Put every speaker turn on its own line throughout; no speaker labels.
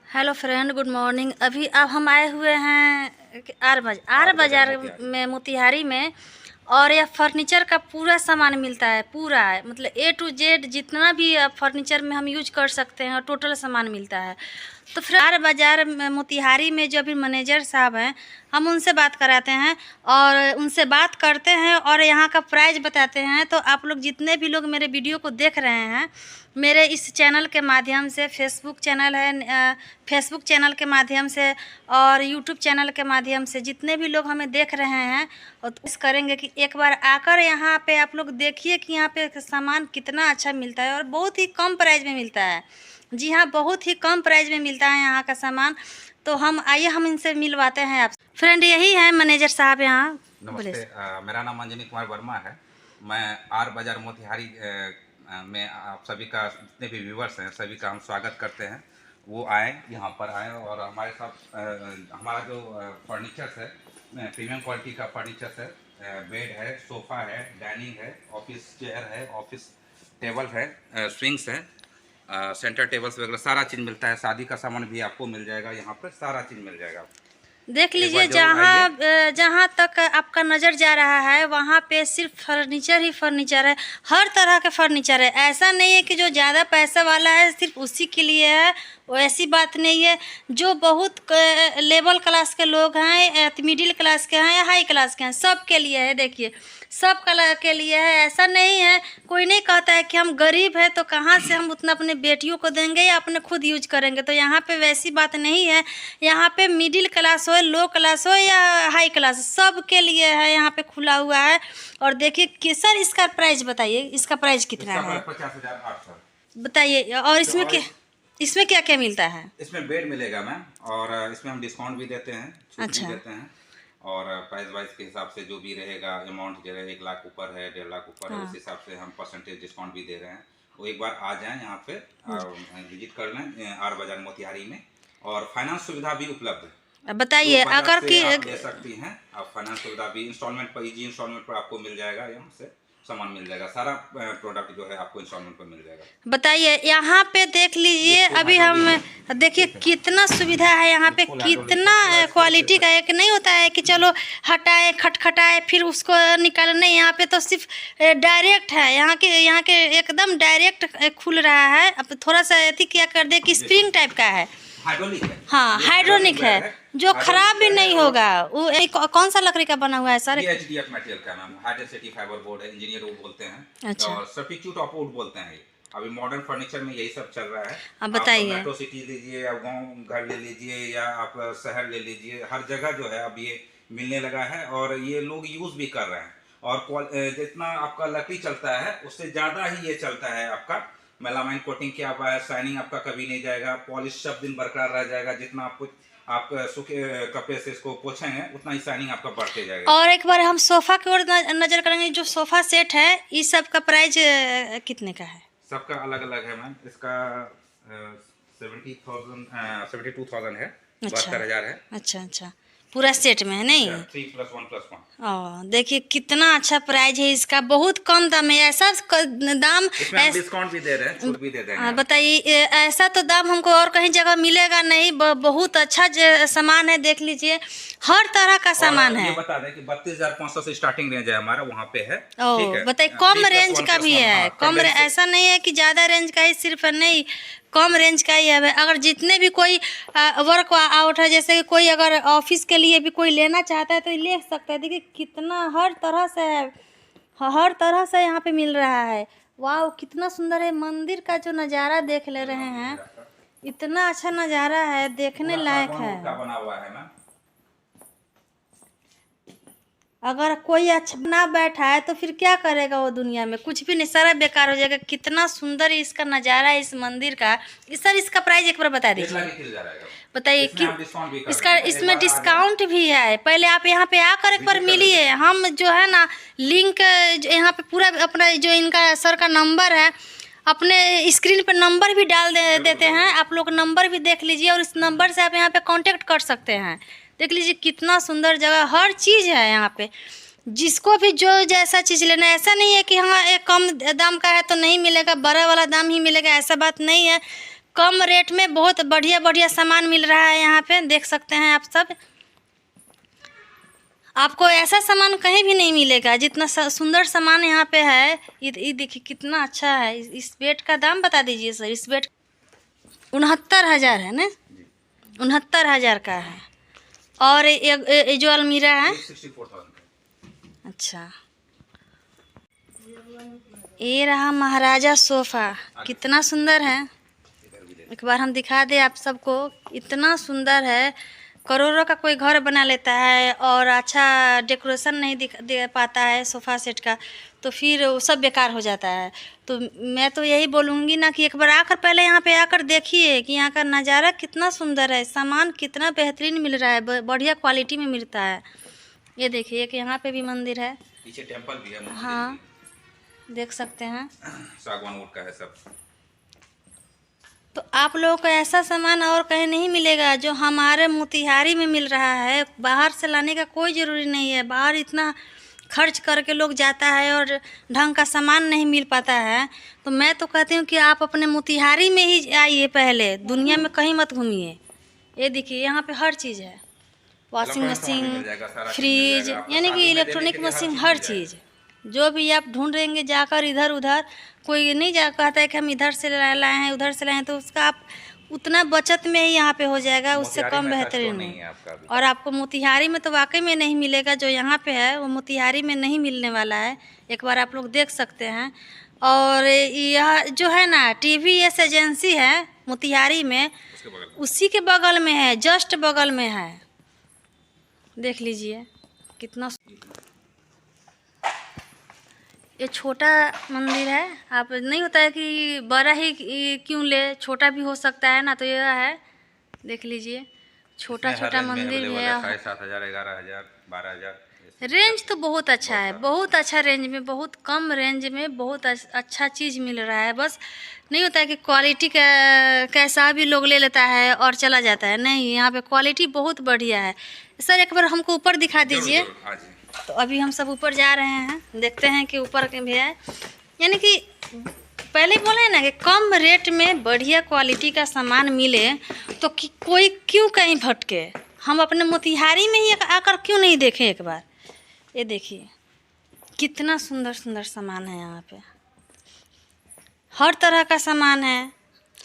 Hello friend, good morning. अभी अब हम आए हुए हैं आर बाज़ार में, मोतिहारी में। और यह फर्नीचर का पूरा सामान मिलता है, पूरा है मतलब A to Z जितना भी फर्नीचर में हम यूज कर सकते हैं टोटल सामान मिलता है। तो फिर आर बाज़ार मोतिहारी में जो अभी मैनेजर साहब हैं, हम उनसे बात कराते हैं और उनसे बात करते हैं और यहाँ का प्राइस बताते हैं। तो आप लोग जितने भी लोग मेरे वीडियो को देख रहे हैं मेरे इस चैनल के माध्यम से, फेसबुक चैनल है, फेसबुक चैनल के माध्यम से और यूट्यूब चैनल के माध्यम से, जितने भी लोग हमें देख रहे हैं और कोशिश करेंगे कि एक बार आकर यहाँ पे आप लोग देखिए कि यहाँ पे सामान कितना अच्छा मिलता है और बहुत ही कम प्राइस में मिलता है। जी हाँ, बहुत ही कम प्राइस में मिलता है यहाँ का सामान। तो हम आइए, हम इनसे मिलवाते हैं आप फ्रेंड। यही है मैनेजर साहब यहाँ।
नमस्ते, मेरा नाम अंजनी कुमार वर्मा है। मैं आर बाज़ार मोतिहारी में आप सभी का, जितने भी व्यूवर्स हैं सभी का हम स्वागत करते हैं। वो आए, यहाँ पर आए और हमारे साथ हमारा जो फर्नीचर्स है, प्रीमियम क्वालिटी का फर्नीचर्स है। बेड है, सोफ़ा है, डाइनिंग है, ऑफिस चेयर है, ऑफिस टेबल है, स्विंग्स है, सेंटर टेबल्स वगैरह सारा चीज़ मिलता है। शादी का सामान भी आपको मिल जाएगा, यहाँ पर सारा चीज़ मिल जाएगा।
देख लीजिए, जहाँ तक आपका नज़र जा रहा है वहाँ पे सिर्फ फर्नीचर ही फर्नीचर है। हर तरह के फर्नीचर है। ऐसा नहीं है कि जो ज़्यादा पैसा वाला है सिर्फ उसी के लिए है, वो ऐसी बात नहीं है। जो बहुत लेवल क्लास के लोग हैं, मिडिल क्लास के हैं या हाई क्लास के हैं, सब के लिए है। देखिए, सब कलर के लिए है। ऐसा नहीं है, कोई नहीं कहता है कि हम गरीब हैं तो कहाँ से हम उतना अपने बेटियों को देंगे या अपने खुद यूज करेंगे। तो यहाँ पे वैसी बात नहीं है। यहाँ पे मिडिल क्लास हो, लो क्लास हो या हाई क्लास, सब के लिए है, यहाँ पे खुला हुआ है। और देखिए कि सर, इसका प्राइस बताइए, इसका प्राइस कितना है
50,800
बताइए। और इसमें क्या क्या मिलता है?
इसमें बेड मिलेगा मैम, और इसमें हम डिस्काउंट भी देते हैं, छूट
अच्छा।
भी देते हैं। और प्राइस वाइज के हिसाब से जो भी रहेगा, अमाउंट जो है 1 लाख ऊपर है, 1.5 लाख ऊपर है, उस हिसाब से हम परसेंटेज डिस्काउंट भी दे रहे हैं। वो एक बार आ जाएं यहाँ पे और विजिट कर लें आर बाज़ार मोतिहारी में। और फाइनेंस सुविधा भी उपलब्ध है।
बताइए, अगर कि
ले सकती हैं आप, फाइनेंस सुविधा भी इंस्टॉलमेंट पर, इजी इंस्टॉलमेंट पर आपको मिल जाएगा। यहाँ से सामान मिल जाएगा, सारा प्रोडक्ट जो है आपको इंस्टॉलमेंट पर मिल जाएगा।
बताइए, यहाँ पे देख लीजिए, अभी हम देखिए कितना सुविधा है यहाँ पे, कितना क्वालिटी का। एक नहीं होता है कि चलो हटाए, खटखटाए, फिर उसको निकाले, नहीं। यहाँ पे तो सिर्फ डायरेक्ट है। यहाँ के एकदम डायरेक्ट खुल रहा है। अब थोड़ा सा ऐसी क्या कर दे कि स्प्रिंग टाइप का है।
हाइड्रोलिक है।
हाँ, हाइड्रोनिक है, जो खराब भी नहीं होगा। वो कौन सा लकड़ी का बना हुआ है सर?
HDF मटेरियल का नाम, हाइड्रोलिक सिटी फाइबर बोर्ड है, इंजीनियर वुड बोलते हैं।
अच्छा।
और सब्स्टिट्यूट ऑफ वुड बोलते हैं। अभी मॉडर्न फर्नीचर में यही सब चल रहा है।
अब बताइए,
मेट्रो सिटी लीजिए या गांव घर ले लीजिए या आप शहर ले लीजिए, हर जगह जो है अब ये मिलने लगा है और ये लोग यूज भी कर रहे हैं। और जितना आपका लकड़ी चलता है उससे ज़्यादा ही ये चलता है आपका। मेलामाइन कोटिंग किया हुआ है, शाइनिंग आपका कभी नहीं जाएगा, पॉलिश सब दिन बरकरार रह जाएगा। जितना आप सूखे कपड़े से इसको पोछेंगे उतना ही शाइनिंग आपका बढ़ते जाएगा।
और एक बार हम सोफा की ओर नजर करेंगे। जो सोफा सेट है, इस सब का प्राइस कितने का है?
सबका अलग अलग है मैम। इसका 72,000 है। 72,000 है।
अच्छा अच्छा, पूरा सेट में है, नहीं?
3+1+1।
देखिए कितना अच्छा प्राइस है इसका, बहुत कम दाम है। ऐसा दाम
डिस्काउंट भी दे रहे हैं, छूट भी दे रहे हैं।
बताइए, ऐसा तो दाम हमको और कहीं जगह मिलेगा नहीं। बहुत अच्छा सामान है, देख लीजिए, हर तरह का सामान है।
ये बता दें कि 32,500 से स्टार्टिंग रेंज है हमारा, वहाँ पे है।
बताइए, कम रेंज का भी है, कम ऐसा नहीं है कि ज़्यादा रेंज का ही सिर्फ, नहीं, कम रेंज का ही है। अगर जितने भी कोई वर्क आउट है, जैसे कि कोई अगर ऑफिस के लिए भी कोई लेना चाहता है तो ले सकता है। देखिए कितना हर तरह से है, हर तरह से यहाँ पे मिल रहा है। वाह, कितना सुंदर है। मंदिर का जो नज़ारा देख ले रहे हैं, इतना अच्छा नज़ारा है, देखने लायक है।
बना हुआ है ना।
अगर कोई अच्छा ना बैठा है तो फिर क्या करेगा वो दुनिया में? कुछ भी नहीं, सारा बेकार हो जाएगा। कितना सुंदर इसका नज़ारा है इस मंदिर का। सर, इसका प्राइस एक बार बता दीजिए। बताइए कि इसमें डिस्काउंट भी है। पहले आप यहाँ पे आकर एक बार मिलिए। हम जो है ना, लिंक यहाँ पे पूरा अपना जो इनका सर का नंबर है, अपने स्क्रीन पर नंबर भी डाल देते हैं। आप लोग नंबर भी देख लीजिए और इस नंबर से आप यहाँ पे कांटेक्ट कर सकते हैं। देख लीजिए कितना सुंदर जगह, हर चीज़ है यहाँ पे। जिसको भी जो जैसा चीज़ लेना है, ऐसा नहीं है कि हाँ एक कम दाम का है तो नहीं मिलेगा, बड़ा वाला दाम ही मिलेगा, ऐसा बात नहीं है। कम रेट में बहुत बढ़िया बढ़िया सामान मिल रहा है यहाँ पे, देख सकते हैं आप सब। आपको ऐसा सामान कहीं भी नहीं मिलेगा जितना सुंदर सामान यहाँ पे है। ये देखिए कितना अच्छा है। इस बेड का दाम बता दीजिए सर। इस बेड 69,000 है ना, 69,000 का है। और ये जो अलमीरा है
64,000।
अच्छा, ये रहा महाराजा सोफ़ा, कितना सुंदर है। एक बार हम दिखा दें आप सबको, इतना सुंदर है। करोड़ों का कोई घर बना लेता है और अच्छा डेकोरेशन नहीं दे पाता है सोफ़ा सेट का, तो फिर वो सब बेकार हो जाता है। तो मैं तो यही बोलूँगी ना कि एक बार आकर पहले यहाँ पे आकर देखिए कि यहाँ का नज़ारा कितना सुंदर है, सामान कितना बेहतरीन मिल रहा है, बढ़िया क्वालिटी में मिलता है। ये देखिए कि यहाँ पे भी मंदिर है,
पीछे टेंपल भी है।
हाँ देख सकते हैं।
सागवान वुड का है सब।
तो आप लोगों को ऐसा सामान और कहीं नहीं मिलेगा जो हमारे मोतिहारी में मिल रहा है। बाहर से लाने का कोई ज़रूरी नहीं है। बाहर इतना खर्च करके लोग जाता है और ढंग का सामान नहीं मिल पाता है। तो मैं तो कहती हूँ कि आप अपने मोतिहारी में ही आइए, पहले दुनिया में कहीं मत घूमिए। ये देखिए यहाँ पे हर चीज़ है, वॉशिंग मशीन, फ्रिज, यानी कि इलेक्ट्रॉनिक मशीन, हर चीज़ जो भी आप ढूंढेंगे जाकर इधर उधर। कोई नहीं जा कहता है कि हम इधर से लाए हैं उधर से लाए हैं, तो उसका आप उतना बचत में ही यहाँ पे हो जाएगा, उससे कम बेहतरीन नहीं। और आपको मोतिहारी में तो वाकई में नहीं मिलेगा, जो यहाँ पे है वो मोतिहारी में नहीं मिलने वाला है। एक बार आप लोग देख सकते हैं। और यह जो है ना TVS एजेंसी है मोतिहारी में, उसी के बगल में है, जस्ट बगल में है। देख लीजिए कितना। ये छोटा मंदिर है, आप नहीं होता है कि बड़ा ही क्यों ले, छोटा भी हो सकता है ना, तो यह है देख लीजिए छोटा छोटा मंदिर भी है।
7,500, 11,000, 12,000
रेंज तो बहुत अच्छा है, बहुत अच्छा रेंज में, बहुत कम रेंज में बहुत अच्छा चीज़ मिल रहा है। बस नहीं होता है कि क्वालिटी का कैसा भी लोग ले लेता है और चला जाता है, नहीं, यहाँ पे क्वालिटी बहुत बढ़िया है। सर एक बार हमको ऊपर दिखा दीजिए। तो अभी हम सब ऊपर जा रहे हैं, देखते हैं कि ऊपर के भी है। यानी कि पहले बोले हैं ना कि कम रेट में बढ़िया क्वालिटी का सामान मिले तो कोई क्यों कहीं भटके। हम अपने मोतिहारी में ही आकर क्यों नहीं देखें एक बार। ये देखिए कितना सुंदर सुंदर सामान है यहाँ पे, हर तरह का सामान है,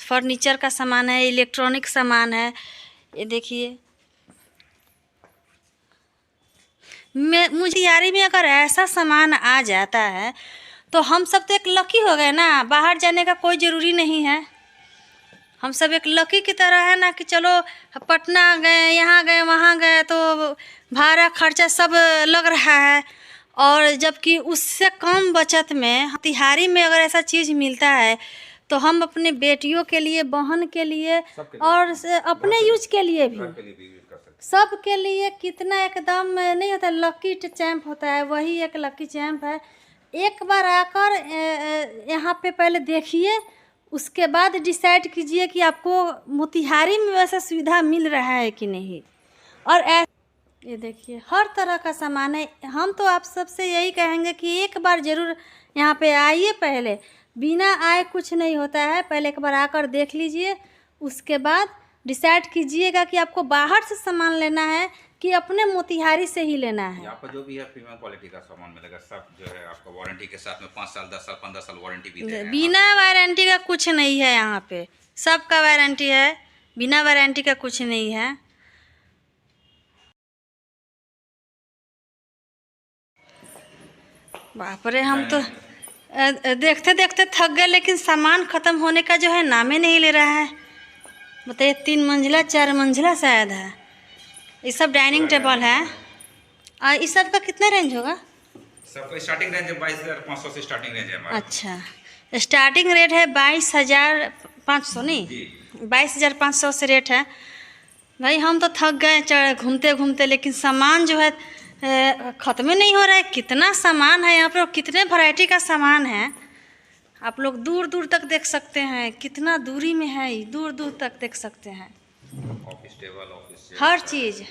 फर्नीचर का सामान है, इलेक्ट्रॉनिक सामान है। ये देखिए मोतिहारी में अगर ऐसा सामान आ जाता है तो हम सब तो एक लकी हो गए ना, बाहर जाने का कोई ज़रूरी नहीं है। हम सब एक लकी की तरह है ना कि चलो पटना गए, यहाँ गए, वहाँ गए, तो भाड़ा खर्चा सब लग रहा है। और जबकि उससे कम बचत में मोतिहारी में अगर ऐसा चीज़ मिलता है तो हम अपने बेटियों के लिए, बहन के लिए और अपने यूज के लिए भी, सब के लिए कितना एकदम नहीं होता, लकी चैम्प होता है, वही एक लकी चैम्प है। एक बार आकर यहाँ पे पहले देखिए, उसके बाद डिसाइड कीजिए कि आपको मोतिहारी में वैसा सुविधा मिल रहा है कि नहीं। और ये देखिए हर तरह का सामान है। हम तो आप सबसे यही कहेंगे कि एक बार ज़रूर यहाँ पे आइए, पहले बिना आए कुछ नहीं होता है, पहले एक बार आकर देख लीजिए, उसके बाद डिसाइड कीजिएगा कि आपको बाहर से सामान लेना है कि अपने मोतिहारी से ही लेना है।
यहाँ पर जो भी है प्रीमियम क्वालिटी का सामान मिलेगा, सब जो है आपको वारंटी के साथ में 5 साल, 10 साल, 15 साल वारंटी भी दे रहे हैं।
बिना वारंटी का कुछ नहीं है यहाँ पे, सबका वारंटी है, बिना वारंटी का कुछ नहीं है। बाप रे, हम तो देखते देखते थक गए, लेकिन सामान ख़त्म होने का जो है नाम ही नहीं ले रहा है। बताइए 3 मंजिला 4 मंजिला शायद है। ये सब डाइनिंग टेबल है। और इस सब का कितना रेंज होगा?
सबका स्टार्टिंग रेंज 22,500 से स्टार्टिंग रेंज है हमारा।
अच्छा, स्टार्टिंग रेट है 22,500, नहीं 22,500 से रेट है। भाई हम तो थक गए घूमते घूमते, लेकिन सामान जो है ख़त्म ही नहीं हो रहा है। कितना सामान है यहाँ पर, कितने वैरायटी का सामान है, आप लोग दूर दूर तक देख सकते हैं। कितना दूरी में है, दूर दूर तक देख सकते हैं।
ऑफिस टेबल, ऑफिस
हर चीज़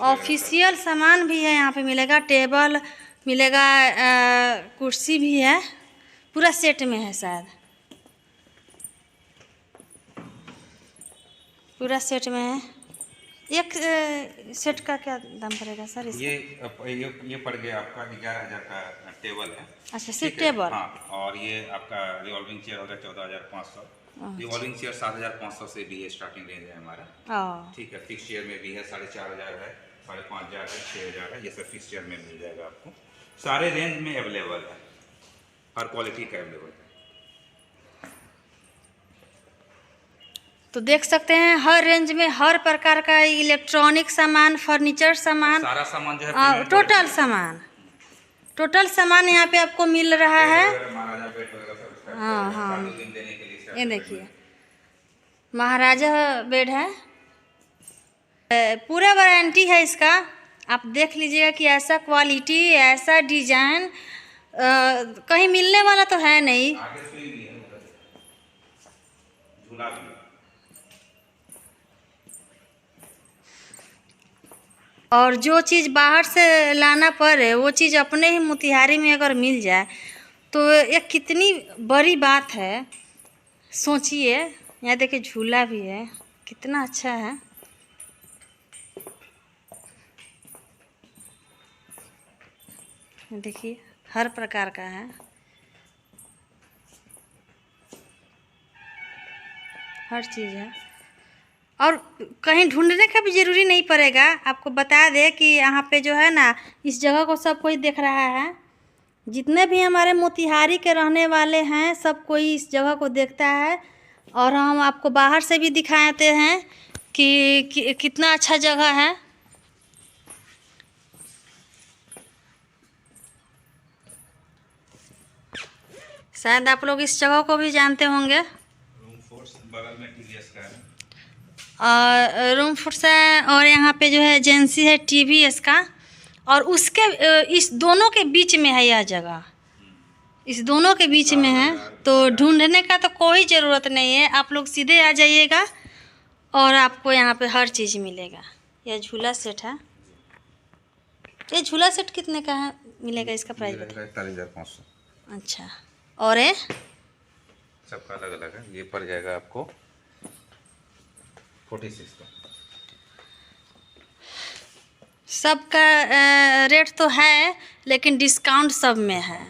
ऑफिशियल सामान भी है यहाँ पे मिलेगा, टेबल मिलेगा, कुर्सी भी है, पूरा सेट में है शायद। पूरा सेट में है। एक सेट का क्या दाम पड़ेगा सर इसका?
ये पड़ गया आपका 11,000 का टेबल है।
अच्छा, सिर्फ टेबल?
हाँ, और ये आपका रिवॉल्विंग चेयर होगा 14,500। रिवॉल्विंग चेयर 7,500 से भी ये स्टार्टिंग रेंज है हमारा। ठीक है, फिक्स चेयर में भी है 4,500 है, 5,500 है, 6,000 है, ये सब फिक्स चेयर में मिल जाएगा आपको। सारे रेंज में अवेलेबल है, हर क्वालिटी का अवेलेबल है।
तो देख सकते हैं हर रेंज में हर प्रकार का इलेक्ट्रॉनिक सामान, फर्नीचर सामान,
सारा सामान जो है
टोटल सामान यहाँ पे आपको मिल रहा है। हाँ हाँ, ये देखिए महाराजा बेड है, पूरा वारंटी है इसका। आप देख लीजिएगा कि ऐसा क्वालिटी, ऐसा डिजाइन कहीं मिलने वाला तो है नहीं। और जो चीज़ बाहर से लाना पड़े वो चीज़ अपने ही मोतिहारी में अगर मिल जाए तो ये कितनी बड़ी बात है। सोचिए, यहाँ देखिए झूला भी है, कितना अच्छा है। देखिए हर प्रकार का है, हर चीज़ है। और कहीं ढूंढने का भी ज़रूरी नहीं पड़ेगा। आपको बता दें कि यहाँ पे जो है ना, इस जगह को सब कोई देख रहा है। जितने भी हमारे मोतिहारी के रहने वाले हैं सब कोई इस जगह को देखता है। और हम आपको बाहर से भी दिखाते हैं कि कितना अच्छा जगह है। शायद आप लोग इस जगह को भी जानते होंगे।
रूम फोर्स बगल में टीवीएस का है,
और रूम फोर्स है, और यहाँ पे जो है एजेंसी है टीवीएस का। और उसके इस दोनों के बीच में है यह जगह, इस दोनों के बीच में है। तो ढूंढने का तो कोई ज़रूरत नहीं है, आप लोग सीधे आ जाइएगा और आपको यहाँ पे हर चीज़ मिलेगा। यह झूला सेट है। ये झूला सेट कितने का है मिलेगा? इसका प्राइस
41,500।
अच्छा, और ये
सबका अलग अलग है। ये पड़ जाएगा आपको 46 का।
सबका रेट तो है लेकिन डिस्काउंट सब में है।